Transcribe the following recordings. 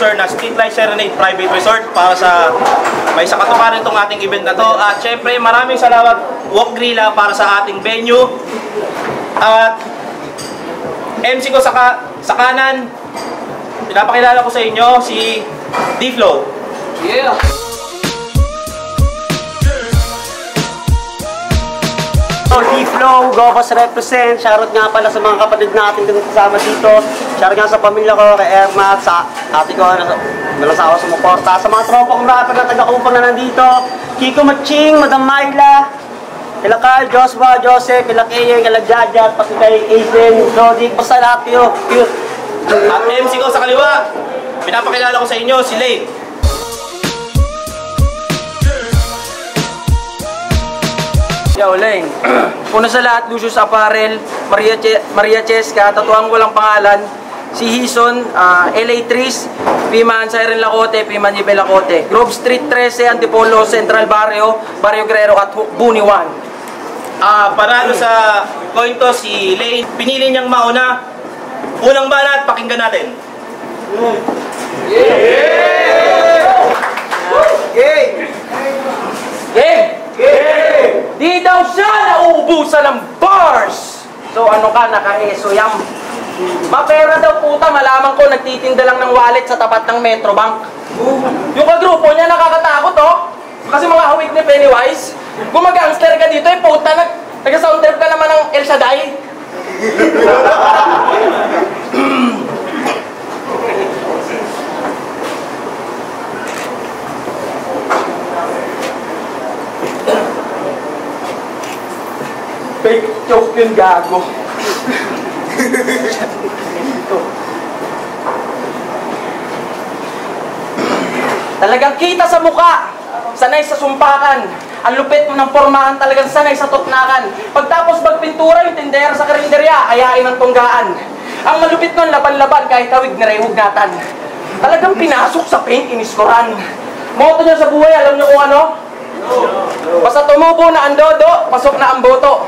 sponsor na Streetlight Serenade Private Resort para sa may sa katuparan itong ating event na to. At syempre maraming salamat Wok Grilla para sa ating venue. At MC ko sa kanan, pinapakilala ko sa inyo si D-Flow. Yeah! D-Flow, Gopos represent. Shoutout nga pala sa mga kapatid natin dito kasama dito. Shoutout nga sa pamilya ko, kay Ermat, sa ate ko, walang sawa sumuporta. Sa mga tropa kong rapper na taga-upang na nandito, Kiko Maching, Madam Myla, kila Carl, Joshua, Joseph, kila Kayeng, kila Jajat, pati kay Aiden, Jody, basta lahat yun. At MC ko sa kaliwa, pinapakilala ko sa inyo si Lane. Yo, Lane. Una sa lahat, Lucius Apparel, Maria Cheska, tatuang walang pangalan, si Hison, LA Trees, Piman Siren Lacote, Piman Ibe Lacote, Grove Street 13, Antipolo, Central Barrio, Barrio Guerrero at Buni 1. Panalo sa coin to si Lane. Pinili niyang mauna. Unang banat, pakinggan natin. Yeah! Game! Game! Di daw siya nauubusan ng bars! So ano ka, naka-eso yam? Mapera daw puta, malaman ko nagtitinda lang ng wallet sa tapat ng Metrobank. Yung kagrupo niya nakakatakot oh. Kasi mga hawig ni Pennywise. Gumagangster ka dito eh puta, nag-sound trip ka naman ng El Shaddai. Fake joke yun, gago. Talagang kita sa muka, sanay sa sumpakan. Ang lupit mo ng pormahan, talagang sanay sa tutnakan. Pagtapos magpintura yung tindera sa karinderya, ayain ang tunggaan. Ang malupit nun, laban-laban kahit tawig na rehugnatan. Talagang pinasok sa paint, iniskoran. Moto niya sa buhay, alam niyo kung ano? Basta tumubo na ang dodo, pasok na ang boto.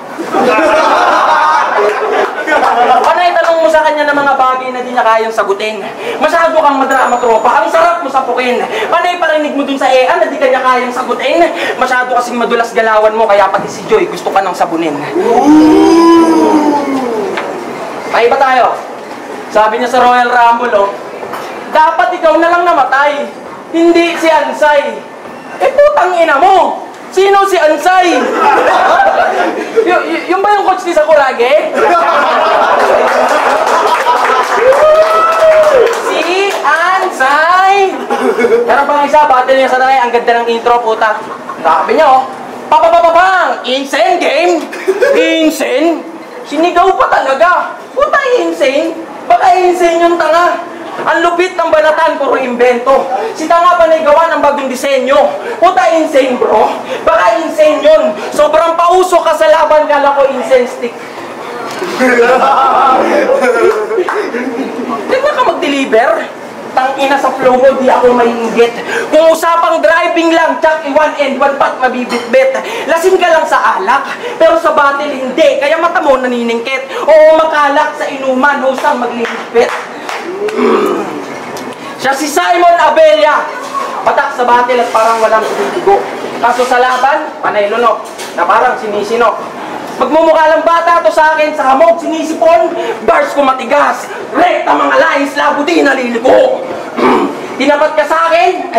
Panay tanong mo sa kanya ng mga bagay na di niya kayang sagutin. Masyado kang madrama tropa, ang sarap mo sapukin. Panay parinig mo dun sa EA na di kanya kayang sagutin. Masyado kasing madulas galawan mo, kaya pati si Joy gusto ka nang sabunin. Ay ba tayo? Sabi niya sa Royal Rumble, oh, dapat ikaw na lang namatay, hindi si Ansay. Eh putang ina mo! Sino si Ansay? Yung ba yung coach ni Sakurage? Si Ansay! Meron pang isa, battle niya sa nanay, ang ganda ng intro, puta. Sabi niya, oh, papapapapang! Insane game! Insane! Sinigaw pa talaga! Puta, insane! Baka insane yung tanga! Ang lupit ng banatan, puro imbento. Si tanga pa nagawa ng bagong disenyo. Puta, insane bro. Baka insane yun. Sobrang pauso ka sa laban, kala ko insane stick. Tignan ka mag-deliver. Tangina sa flow mo, di ako maiinggit. Kung usapang driving lang, tsak i-one end, one pat mabibit-bit. Lasing ka lang sa alak, pero sa battle hindi. Kaya mata mo naniningkit. Oo, makalak sa inuman, husang maglilipit. Siya si Simon Abella. Patak sa battle at parang walang tutugo. Kaso sa laban, panay lunok na parang sinisino. Magmumukha lang bata to sa akin, sa hamog sinisipon. Bars ko matigas, rekta mga lines, labo di naliliko. Tinapat ka sa akin,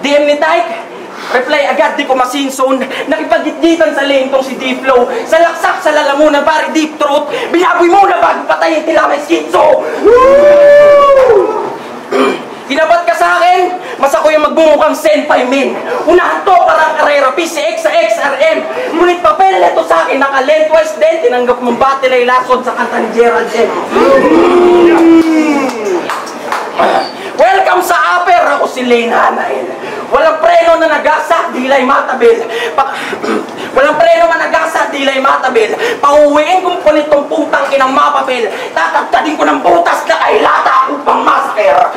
DM ni Tyke. Reply agad, di ko masinzone. Nakipagitgitan sa lane tong si D-Flow. Sa laksak, sa lalamunan, pari deep throat. Binaboy muna bago patayin, tila may schizo. Tinapat ka sa akin, mas ako yung magbumukhang senpai min. Unahan to parang karera, PCX sa XRM. Ngunit papel neto sa akin, naka-lengthwise din. Tinanggap mong battle ay lason sa kanta ni Gerald M. Welcome sa Upper, ako si Lane Hanail. Walang preno na nagasa, dilay matabil. Walang preno na nagasa, dilay matabil. Pauwiin kong punitong putang inang mapapil. Tatagtadin ko ng butas na kay lata upang masaker.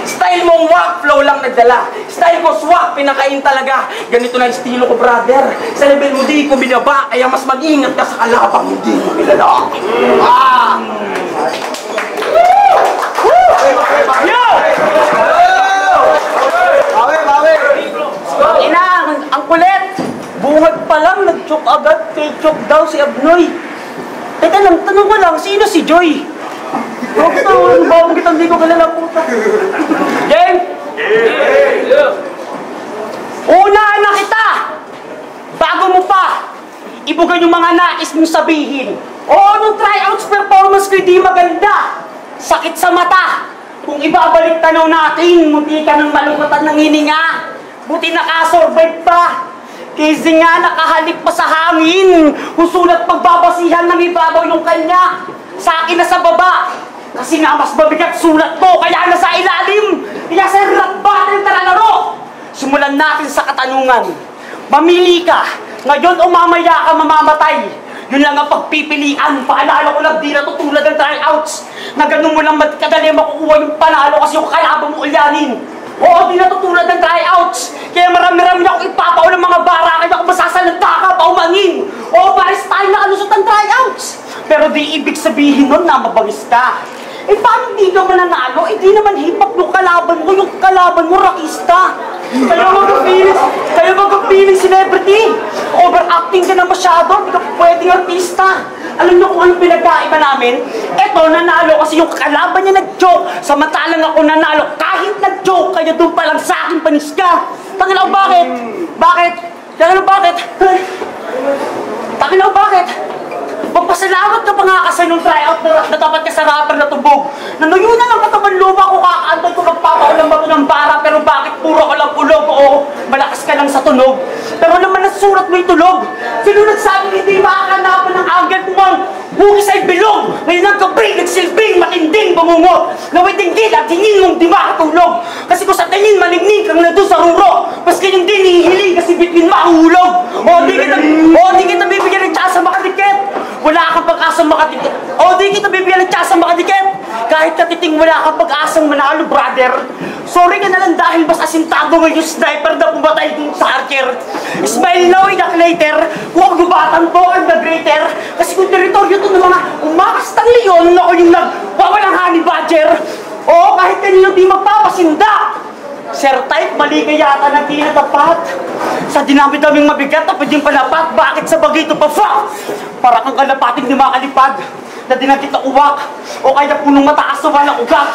Style mong wag, flow lang nagdala. Style ko swak, pinakain talaga. Ganito na estilo ko, brother. Sa level mo di ko binaba, kaya mas mag-ingat ka sa kalabang hindi mo kilala. buhat pa lang, nag-choke agad. Kay choke daw si Abnoy. Teka lang, tanong ko lang, sino si Joy? Ano ba akong kitang di ko kilala puta? Game? Unahan na kita! Bago mo pa, ibugan yung mga nais mong sabihin. Oo, nung tryouts performance ko di maganda. Sakit sa mata. Kung ibabalik tanaw natin, munti ka ng malungkotan ng hininga. Buti nakasurvive pa. Kasi nga nakahalik pa sa hangin. Husulat pagbabasihan ng ibabaw yung kanya. Sa akin na sa baba. Kasi nga mas mabigat sulat ko, kaya nasa ilalim. Kaya sa rap battle talalaro. Simulan natin sa katanungan. Mamili ka. Ngayon o mamaya ka mamamatay. Yun lang ang pagpipilian. Paalala ko lang, di natutulad ng tryouts. Na ganun mo lang kadali makukuha yung panalo kasi yung kalaban mo ulyanin. Oo, di natutulad ng tryouts. Kaya marami-rami akong ipapao ng mga bara. Kaya ako masasalita ka, paumangin. Oo, pares tayo na alusot ng tryouts. Pero di ibig sabihin nun na mabangis ka. Eh, paano di ka mananalo? Eh, di naman hip-hop yung kalaban mo. Yung kalaban mo, rakista. Kayo mag-feeling celebrity. Overacting ka na masyado. Hindi ka pwedeng artista. Alam niyo kung anong pinagkaiba namin? Eto, nanalo kasi yung kalaban niya nag-joke. Samantalang ako nanalo. Kahit nag-joke, kaya doon pa lang sa akin panis ka. Tanginaw, bakit? Bakit? Tanginaw, bakit? Tanginaw, bakit? Magpasalamat ka pa nga kasi nung tryout na dapat ka sa rapper na tubog. Nanuyunan ang katawan lupa ko kakaantay ko magpapaulang bato ng bara pero bakit puro ka lang ulog o malakas ka lang sa tunog. Pero naman nasurat mo yung tulog. Sino nagsabing hindi makakanapan ng angle kumang hugis ay bilog. Ngayon ang gabi nagsilbing matinding bangungot. Nawitinggil at hingin mong di makatulog. Kasi kung sa tingin malignig kang nandun sa ruro. Maski yung din hihiling kasi bitwin mahulog. O di kita bibigyan ng tiyasa makadikit. Wala kang pag-asang makadikit. O di kita bibigyan ng tiyasa makadikit. Kahit katiting wala kang pag-asang manalo, brother. Sorry ka na lang dahil mas asintado ngayon yung sniper na pumatay dun sa archer. Smile now, inak later. Huwag gubatan to, I'm the greater. Kasi kung teritoryo to ng mga umakastang leon, ako yung nagwawalang honey badger. Oo, kahit kanino di magpapasinda. Sir type, mali ka yata na di natapat. Sa dinami-daming mabigat na pwedeng palapat. Bakit sa bagay ito pa, fuck? Para kang kalapating di makalipad. Na dinagit na uwak. O kaya punong mataas na walang ugat.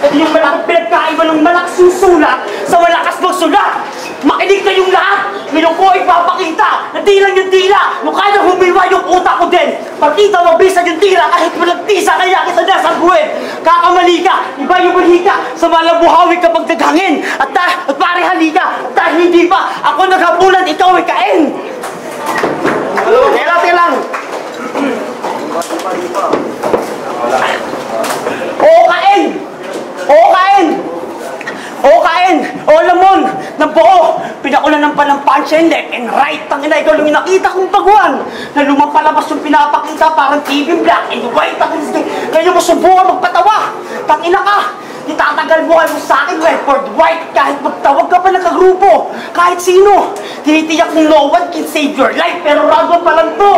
At yung malaking pinagkaiba ng malakas yung sulat sa malakas magsulat. Makinig kayong lahat. Ngayon ko ipapakita na di lang yung tila. Nung kaya humiwa yung utak ko din. Pagkita mabisa yung tila kahit walang tisa kaya kita nasaguhin. Kakamali ka, iba yung malika. Sa malabuhawi kapag naghangin. At pare halika. At dahil hindi pa ako naghabulan, ikaw ay kain. Tela lang. Oo, kain! Oo, kain! Oo, kain! Oo, lamon! Ng buo! Pinakulan ng palampansya, left and right. Tangina, ikaw lang yung nakita kong baguan. Na lumapalabas yung pinapakita, parang TV black and white. Ngayon mo subukan magpatawa. Tangina ka! Itatagal mo kayo sa akin, Redford White. Kahit magtawag ka pa nagkagrupo. Kahit sino. Tinitiyak ng no one can save your life. Pero rago pa lang to.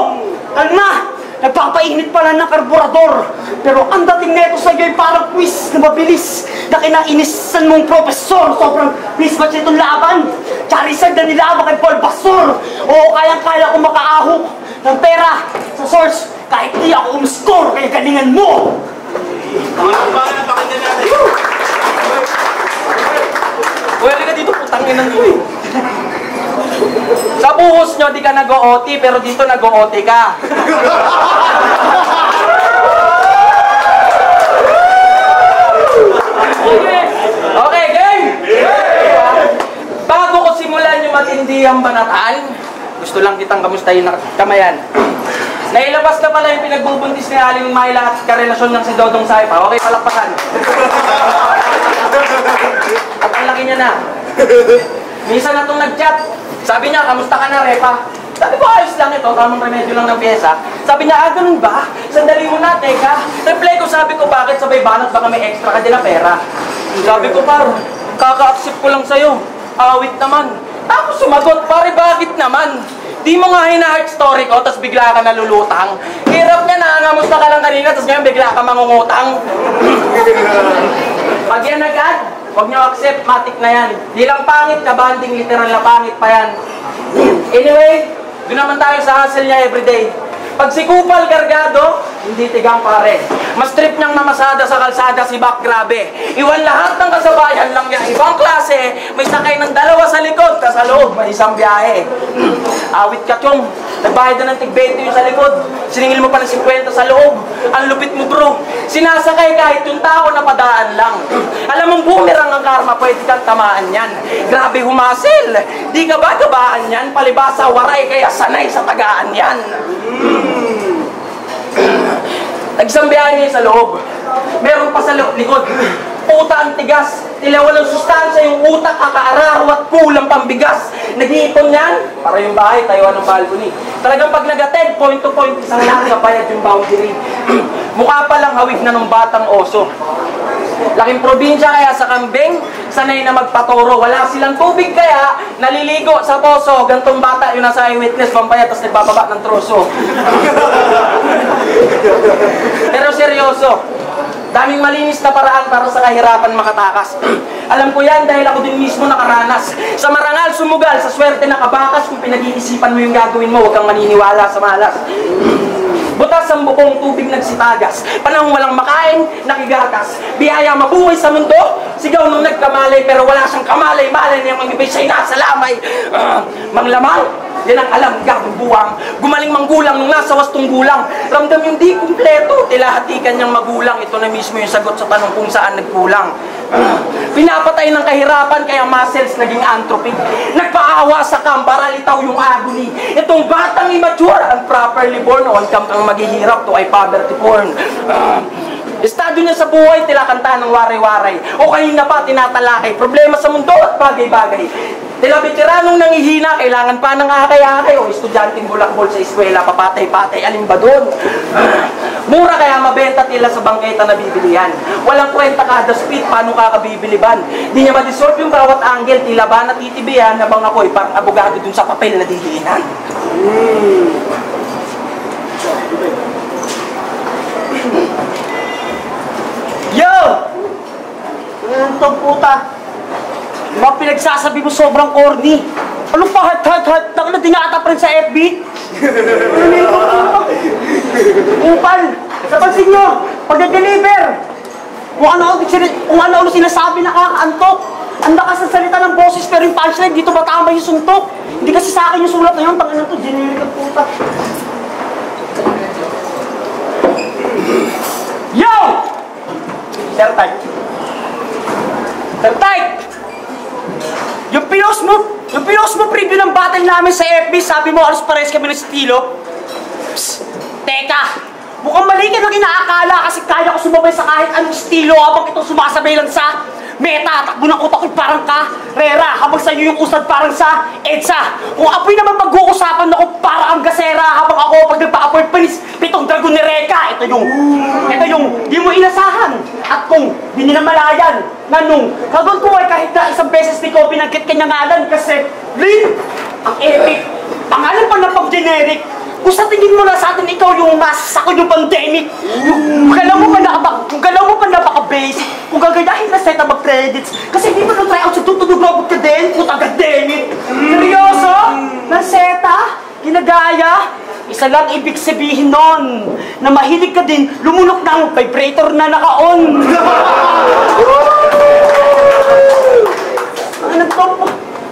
Kalma! Nagpapainit pala ng karburador. Pero ang dating neto sa'yo ay parang quiz na mabilis. Na kinainisan mong profesor. Sobrang mismatch itong laban. Charizard na nilaban kay Paul Basur. Oo, kayang-kaya kong makaahok ng pera sa source. Kahit di ako umuscore, kaya galingan mo. Ang bahala, pakinggan natin. Pwede ka dito, putangin ng uwi. Sa buhos nyo, di ka nag-OT, pero dito nag-OT ka. Okay, game! Bago ko simulan yung matindi ang banataan, gusto lang kitang kamustahin na kamayan. Nailabas na pala yung pinagbubuntis ni Aling Myla at karelasyon ng si Dodong Saipa. Okay, palakpakan. At ang laki niya na. Minsan na itong nag-chat. Sabi niya, kamusta ka na, Repa? Sabi ko, ayos lang ito. Tamang remedyo lang ng pyesa. Sabi niya, ganun ba? Sandali mo na, teka. Reply ko, sabi ko, bakit sabay banat? Baka may extra ka din na pera. Sabi ko, par, kaka-accept ko lang sa'yo. Awit naman. Tapos sumagot, pare, bakit naman? Di mo nga hina-heart story ko, tapos bigla ka nalulutang. Hirap niya na, ngamusta ka lang kanina, tapos ngayon bigla ka mangungutang. Pag yan agad, huwag niyo accept, matik na yan. Di lang pangit, kabanding literal na pangit pa yan. Anyway, Doon naman tayo sa hustle niya everyday. Pag si Kupal kargado, hindi tigang pare. Mas trip niyang namasada sa kalsada si Bak, grabe. Iwan lahat ng kasabayan lang niya. Ibang klase, may sakay ng dalawa sa likod, tas sa loob, may isang biyahe. Awit ka tiyong, nagbayad na ng tig-20 yung sa likod. Siningil mo pa ng 50 sa loob. Ang lupit mo bro. Sinasakay kahit yung tao na padaan lang. Alam mong bumirang ang karma, pwede kang tamaan yan. Grabe humasil. Di ka ba gabaan yan? Palibasa waray, kaya sanay sa tagaan yan. Nagsambihan niya sa loob. Meron pa sa likod. Uta ang tigas. Tila walang sustansya yung utak, kakaaraw at kulang pambigas. Nag-iipon yan. Para yung bahay, tayuan ng balcony. Talagang pag nag-attend, point to point, isang lahat kapayat yung boundary. Mukha pa lang hawig na ng batang oso. Laking probinsya kaya sa kambing, sanay na magpatoro. Wala silang tubig kaya naliligo sa poso. Gantong bata yung nasa eyewitness, vampire, tapos nagbababa ng troso. Pero seryoso, daming malinis na paraan para sa kahirapan makatakas. Alam ko yan dahil ako din mismo nakaranas. Sa marangal, sumugal, sa swerte nakabakas. Kung pinag-iisipan mo yung gagawin mo, huwag kang maniniwala sa malas. Butas ang bukong tubig nagsitagas. Panahong walang makain, nakigatas. Biyaya mabuhay sa mundo, sigaw nung nagkamalay, pero wala siyang kamalay-malay na yung mga siya'y nasa lamay. Manglamang, yan ang alam, gabong buwang. Gumaling manggulang nung nasa wastong gulang. Ramdam yung di kumpleto, tilahatikan niyang magulang. Ito na mismo yung sagot sa tanong kung saan nagkulang. Pinapatay ng kahirapan kaya muscles naging atrophic. Nagpaawa sa kambara, litaw yung agony. Itong batang immature and properly born, on cam kang maghihirap, to ay poverty porn. Estado niya sa buhay, tila kanta ng waray-waray. O kanina pa tinatalakay, problema sa mundo at bagay-bagay. Tila veteranong nangihina, kailangan pa ng akay-akay. O estudyanteng bulakbol sa eskwela, papatay-patay, alin ba doon? Mura kaya mabenta tila sa bangketa na bibilihan. Walang kwenta kada speed, paano kakabibiliban? Di niya ma-dissolve yung bawat angle, tila ba natitibihan na bang ako'y parang abogado dun sa papel na didiinan. Yo! Ano puta? Mga pinagsasabi mo sobrang corny. Anong pa heart? Naku na di nga ata friend sa FB. Upal! Napansin nyo, pag nag-deliver, kung ano sinasabi nakakaantok. Ang lakas ng salita ng boses pero yung punchline dito ba tama yung suntok? Hindi kasi sa akin yung sulat na yun. Tangin na to, generic ang puta. Yo! Sir Tight. Sir Tight! Yung pinost mo preview ng battle namin sa FB, sabi mo alos pares kami ng estilo. Psst! Teka! Mukhang mali ka nang inaakala kasi kaya ko sumabay sa kahit anong estilo habang itong sumasabay lang sa meta, takbo ng utak ko parang ka Rera, habang sa iyo yung usad parang sa EDSA. Kung apoy naman mag-uusapan ako para ang gasera habang ako pag nagpa-appoint panis, pitong dragon ni Reka. Ito yung di mo inasahan. At kung di nila malayan na nung kagod ko ay kahit na isang beses di ko pinagkit kanyang ngalan kasi Lin, ang epic. Pangalan pa na pag-generic. Kung sa tingin mo na sa atin ikaw yung mas ako yung pandemic, kung galaw mo pa napaka-basic, kung gagayahin na set up credits, kasi hindi mo nang try out sa tutulog robot ka din, puta goddammit. Seryoso? Nanseta? Ginagaya? Isa lang ibig sabihin nun, na mahilig ka din, lumulok ng vibrator na naka-on. Ano to?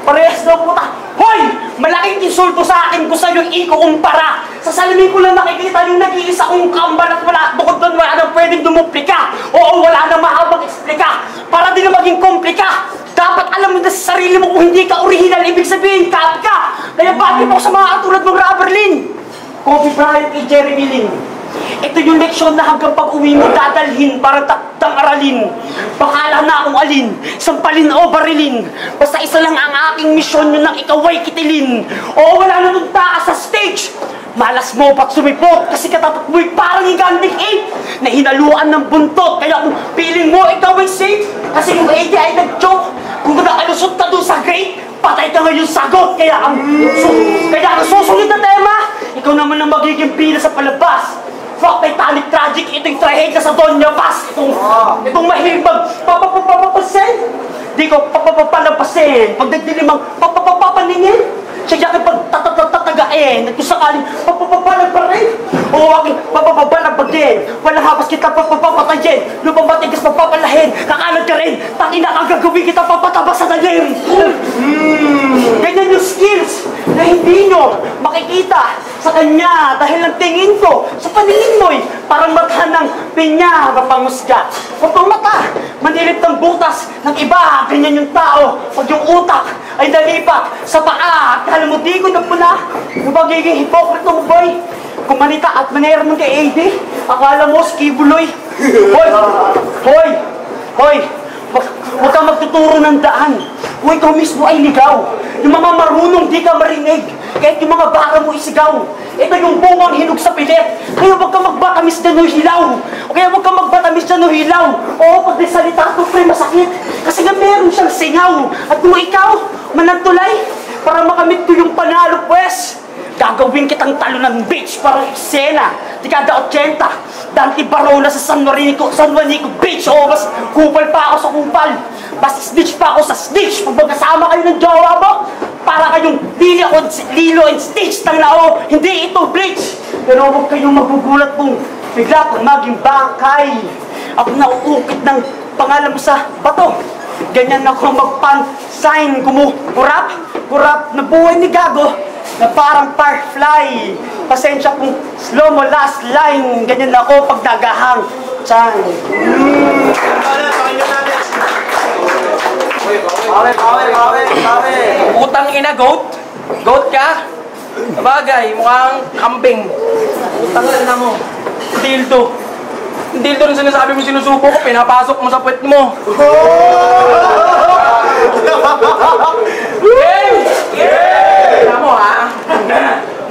Parehas na puta. Hoy! Malaking insulto sa akin kung sa'yo yung ikukumpara. Sa salamin ko lang nakikita yung nag-iisa kong kambal at wala. Bukod doon wala nang pwedeng dumuplika. Oo, wala nang mahabang eksplika. Para din na maging komplika. Dapat alam mo na sa sarili mo kung hindi ka original, ibig sabihin, copy ka. Kaya bakit mo sa mga katulad mong Robert Lin? Kobe Bryant kay Jeremy Lin. Ito yung leksyon na hanggang pag-uwi mo dadalhin para taktang aralin. Bakala na akong alin, sampalin o barilin. Basta isa lang ang aking misyon yun nang ikaw ay kitilin. Oo, wala na nung taas sa stage. Malas mo ba't sumipot kasi katapat mo'y parang igandik ape na hinaluan ng buntot. Kaya kung feeling mo ikaw ay safe kasi yung AD ay nag-joke. Kung nakalusot ka doon sa grade, patay ka ngayon sagot. Kaya ang susunod na tema, ikaw naman ang magiging pila sa palabas. Fuck Titanic tragic, ito yung trahedya sa Doña Paz. Itong mahilig papapapapasin. Di ko papapapalapasin. Pag nagdilimang papapapaningin, siya yakin pag tiyagain at kung sakaling papapabalag pa rin. O huwag papapabalag pa din. Walang hapas kita papapatayin. Lupang matigas papapalahin. Kakanod ka rin. Tangina kang gagawin kita papatabas sa dalim. Ganyan yung skills na hindi nyo makikita sa kanya dahil ang tingin ko sa paningin mo'y parang mata ng pinya mapangusga. O pang mata, manilip ng butas ng iba. Ganyan yung tao. Pag yung utak ay nalipat sa paa. Kala mo di ko na pula. Yung magiging hipokrito mo, boy. Kung manita at manera mo kay AD, akala mo skibuloy. Hoy! Hoy! Hoy! Huwag kang magtuturo ng daan. Kung ikaw mismo ay ligaw. Yung mga marunong di ka marinig. Kahit yung mga baka mo isigaw. Ito yung bungang hinog sa pilit. Kaya huwag kang magbatamis dyan o hilaw. O kaya huwag kang magbatamis dyan o hilaw. Oo, pag salita ito, pre, masakit. Kasi nga meron siyang singaw. At kung ikaw, managtulay, para makamit ko yung panalo, pues. Gagawin kitang talo ng beach parang eksena. Dekada 80, Dante Barola sa San Juanico Beach. O mas kupal pa ako sa kupal. Mas snitch pa ako sa snitch. Pag magkasama kayo ng jowa mo, para kayong Lilo and Stitch ng lao. Hindi ito bleach. Pero huwag kayong magugulat kung bigla kang maging bangkay. Ako nauukit ng pangalan mo sa bato. Ganyan ako magpan-sign. Kurap na buhay ni Gago na parang firefly. Pasensya kung slow mo last line. Ganyan ako pag nagahang chan. Utang ina, goat? Goat ka? Sabagay, mukhang kambing. Utang ina mo. Dildo. Dildo rin sinasabi mo sinusubo ko, pinapasok mo sa puwet mo. Game! Tignan mo ha.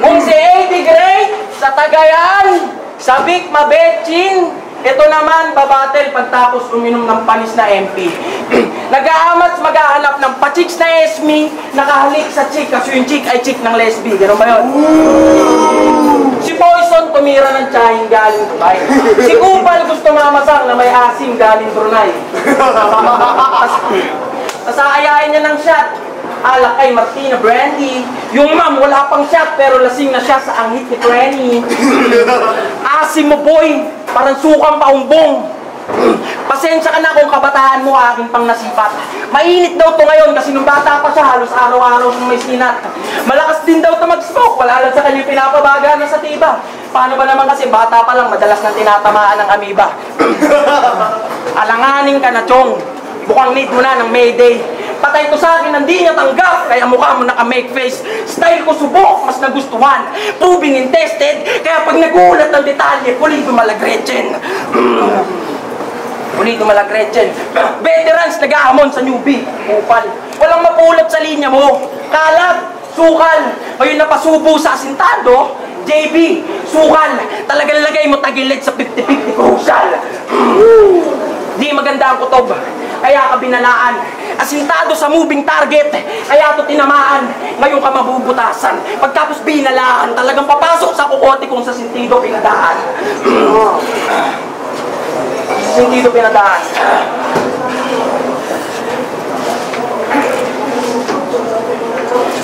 Kung si AD Great sa Tagayan, sa Vic Mabetchin, ito naman babattle pagtapos uminom ng panis na MP. Nag-aamats maghahanap ng pachiks na esmi, nakahalik sa chick kasi yung chick ay chick ng lesbi. Ganun ba yun? Si Poison tumira ng tsahin galing Dubai. Si Kupal gusto mamasang na may asim galing Brunei. Nasaayain niya ng shot. Alak kay Martina Brandy. Yung ma'am, wala pang shot pero lasing na siya sa anghit ni Twenty. Asim mo boy, parang sukang paumbong. Pasensya ka na kung kabataan mo aking pang nasipat. Mainit daw to ngayon kasi nung bata pa siya halos araw-araw ng may sinat. Malakas din daw to mag-smoke, wala lang sa kanya pinapabaga na sa tiba. Paano ba naman kasi bata pa lang madalas nang tinatamaan ng amoeba. Alanganin ka na chong, bukang need mo na ng Mayday. Patay to sa akin, hindi niya tanggap, kaya mukha mo naka-make face. Style ko subok, mas nagustuhan. Proving and tested, kaya pag nagulat ng detalye, pulido malagretchen. Pulido malagretchen. Veterans nag-aamon sa newbie. Kupal. Walang mapulot sa linya mo. Kalag, sukal. Ngayon napasubo sa asintado, JB, sukal. Talagang lagay mo tagilid sa 50-50 crucial. Di maganda ang kutob, kaya ka binalaan. Asintado sa moving target, kaya to tinamaan. Ngayon ka mabubutasan. Pagtapos binalaan, talagang papasok sa kukote kung sa sentido pinadaan. Sentido pinadaan.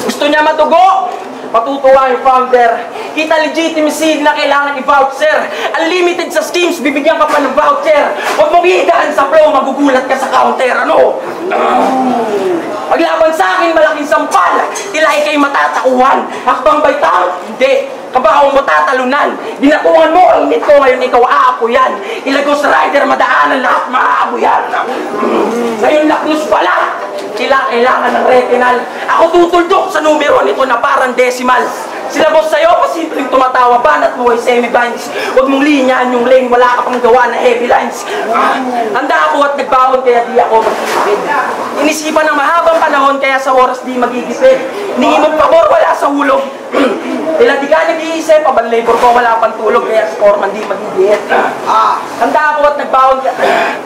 Gusto niya matugo? Matutuwa yung founder. Kita legitimacy na kailangan i-voucher. Unlimited sa schemes, bibigyan ka pa ng voucher. Huwag mong idahan sa flow, magugulat ka sa counter. Ano? Paglaban sa akin, malaking sampal. Tila ikay matatakuhan. Hakbang baitang? Hindi. Kabaong mo tatalunan. Dinakuhan mo, ang init ko ngayon, ikaw aapo yan. Ilagos rider, madaanan, lahat maaabo yan. Ngayon, laknus pala. Kailangan ng retinal. Ako tutuldok sa numero nito na parang decimal. Sila boss sa'yo, pasimpleng tumatawa, banat mo ay semi-binds. Huwag mong linyahan yung lane, wala ka pang gawa na heavy lines. Handa ako at nagbawon kaya di ako magigipid. Inisipan ng mahabang panahon kaya sa oras di magigipid. Hinihingi mong pabor, wala sa hulog. Tila di ka nag-iisip, paban labor ko, wala pang tulog kaya score man di magigit. Handa ako at nagbawon kaya...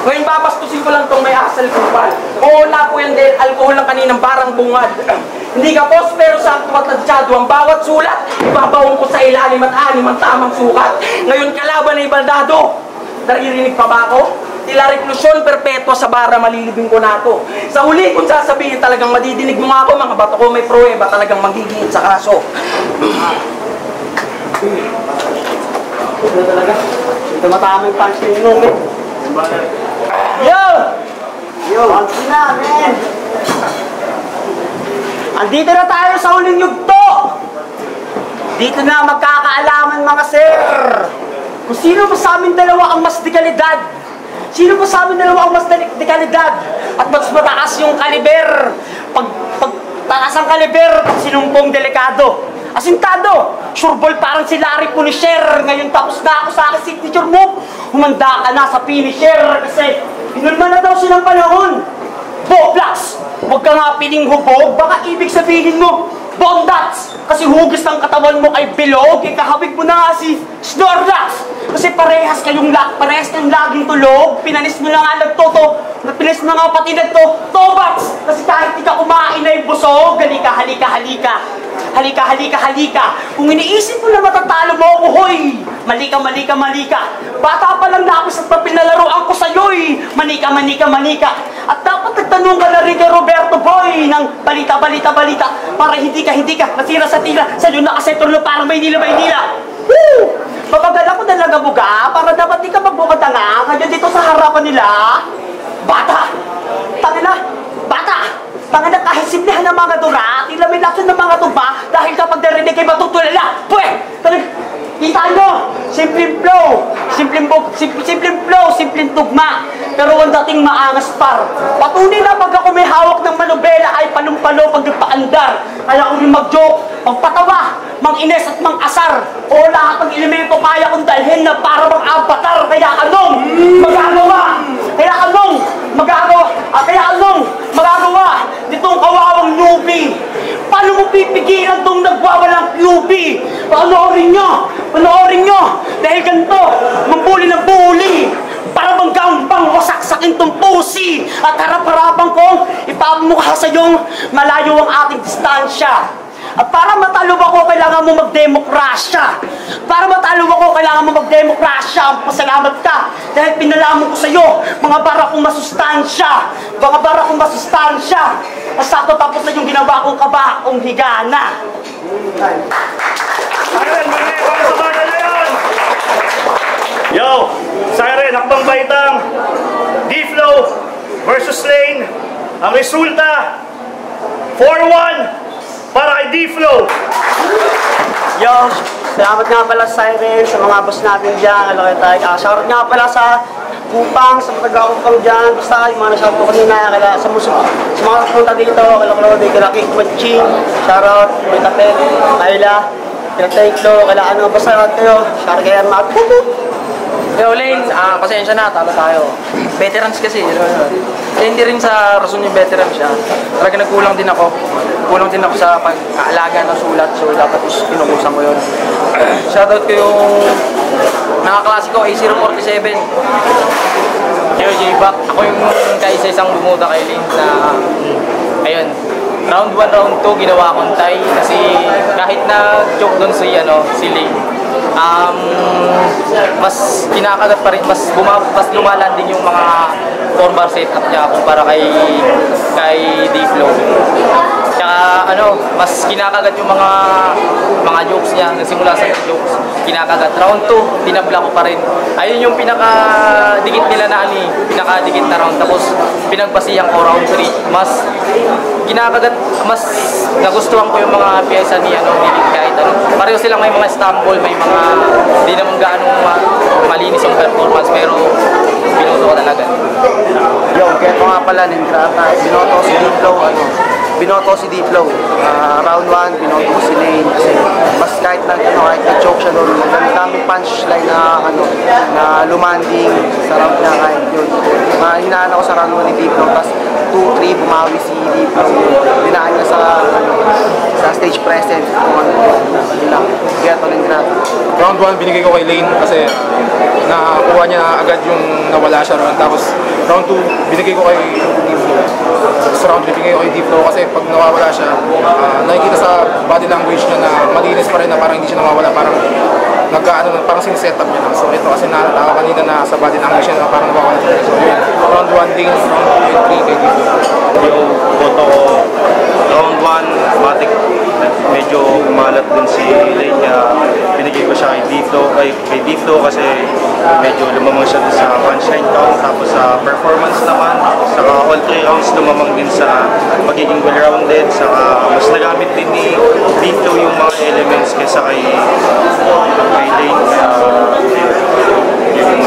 Ngayon babastusin ko lang itong may asal kupal. Oo na po yan dahil alcohol ng kaninang barang bungad. Hindi ka boss pero sakto at tadsyado ang bawat sulat. Ibabaon ko sa ilalim at anim ang tamang sukat. Ngayon kalaban ay baldado. Naririnig pa ba ako? tila reklusyon perpetua sa bara, malilibing ko na to. Sa huli, kung sasabihin talagang madidinig mo nga ako, mga bato ko may pruweba, talagang magiging sa kaso. Ito talaga. Ito matamang punch ni Nome. Yo! Yo! Punch na, men! Andito na tayo sa huling yugto! Dito na magkakaalaman, mga sir! Kung sino pa sa amin dalawa ang mas dekalidad? Sino pa sa amin dalawa ang mas dekalidad? At mas mataas yung kaliber? Pag taas ang kaliber, pag sinumpong delikado. Asintado! Sureball parang si Larry Punisher. Ngayon tapos na ako sa aking signature move. Humanda ka na sa finisher kasi pinulma na daw silang panahon. Boblax! Huwag ka nga piling hubog. Baka ibig sabihin mo, Bondats! Kasi hugis ng katawan mo ay bilog. Ikakabig mo na nga si Snorlax! Kasi parehas kayong laging tulog. Pinanis mo na nga pinanis mo na nga pati Tobats! Kasi kahit di ka kumain ay busog. Halika, halika, halika. Halika, halika, halika. Kung iniisip mo na matatalo mo ako, hoy! Malika, malika, malika. Bata pa lang na ako sa pinalaroan ko sa'yo'y. Manika, manika, manika. At dapat nagtanong ka na rin kay Roberto Boy ng balita, balita, balita. Para hindi ka nasira sa tila. Sa'yo nakasetro na parang Maynila, Maynila. Woo! Mabagal ako talaga buga para dapat di ka magbukata nga. Ngayon dito sa harapan nila. Bata! Tangina! Bata! Tangina kahit simplihan ng mga dura, tila may lason ng mga tuba dahil kapag narinig ay matutulala. Pweh! Kita nyo! Simpleng flow! Simpleng flow! Simpleng tugma! Pero ang dating maangas par. Patunay na pag ako may hawak ng manobela ay palumpalo pag nagpaandar. Kaya kung yung mag-joke, magpatawa, mang-ines at mang-asar. O lahat ng elemento kaya kong dalhin na para mang-avatar. Kaya anong magagawa? Kaya anong magagawa? Kaya anong magagawa? Ditong kawawang newbie. Paano mo pipigilan tong nagwawalang QB? Panoorin nyo! Dahil ganito, mambuli ng bully. Para bang gambang wasaksakin tong pusi. At harap-harapang kong ipamukha sa iyong malayo ang ating distansya. At para matalo ako, kailangan mo magdemokrasya. Para matalo ako, kailangan mo magdemokrasya. Pasalamat ka dahil pinalaman ko sa iyo mga bara kong masustansya. Mga bara kong masustansya. At sakto tapos na yung ginawa kong kabaong higana. Siren, muli! Para sa bata na yun! Yo! Siren, hakbang baitang D-Flow versus Lane. Ang resulta, 4-1 para kay D-Flow. Yo, salamat nga pala sa Siren, sa mga boss natin dyan. Shoutout nga pala sa Kupang, sa mga taga-Kupang dyan. Basta yung mga na-shout ko kanina, sa mga punta dito, kala Kikwaching, shoutout, may Tapel, Ayla, Pinagtaiklo, basta kayo, shoutout kay Armat. Yo, Lane, pasensya na, talo tayo. Veterans kasi, kaya hindi rin sa rason yung veteran siya. Talaga nagkulang din ako. Kulang din ako sa pag-aalaga ng sulat, so dapat pinukusan ko yun. Shoutout ko yung nakaklase ko, A047. Yo, J-Back. Ako yung kaisa-isang bumuta kay Lane na, ayun, round 1, round 2, ginawa akong tie kasi kahit na joke doon si Lane, mas kinakagat pa rin, mas lumalanding yung mga form-bar setup niya kumpara kay D-Flow. Tsaka mas kinakagat yung mga jokes niya, nagsimula sa jokes, kinakagat. Round 2, pinabla ko pa rin. Ayun yung pinakadikit nila na pinakadikit na round. Tapos pinagbasihan ko round 3, mas kinakagat, mas nagustuhan ko yung mga pyesa ni kahit pareho silang may mga stumble, may mga di naman gaano malinis yung performance, pero binuto ko talaga. Yo, kaya ko nga pala, Ningrata, binoto si D-Flow. Round 1, binoto ko si Lane kasi mas kahit na-choke siya doon, ang daming punchline na lumanding sa round niya kahit yun. Hinaan ako sa round 1 ni D-Flow, tapos 2-3 bumawi si D-Flow. Dinaan niya sa stage present kung yun lang. Kaya to Ningrata. Round 1 binigay ko kay Lane kasi nakakuha niya agad yung nawala siya roon. Tapos round 2 binigay ko kay D-Flow. Sa round 3 binigay ko kay D-Flow kasi pag nawawala siya, nakikita sa body language niya na malinis pa rin, na parang hindi siya nawawala, parang parang siniset up niya lang. So ito kasi nakita ko kanina na sa body language niya, parang nawawala siya. So yun, round 1 din, round 2 and 3 kay Diflo. Yung boto ko, round 1, matik, medyo umalat din si Lane, kaya binigay ko siya kay Diflo kasi medyo lumamang siya din sa punchline count, tapos sa performance naman, saka all 3 rounds lumamang din sa pagiging well-rounded, saka mas nagamit din ni Diflo yung mga elements kaysa kay Lane, kaya yun yung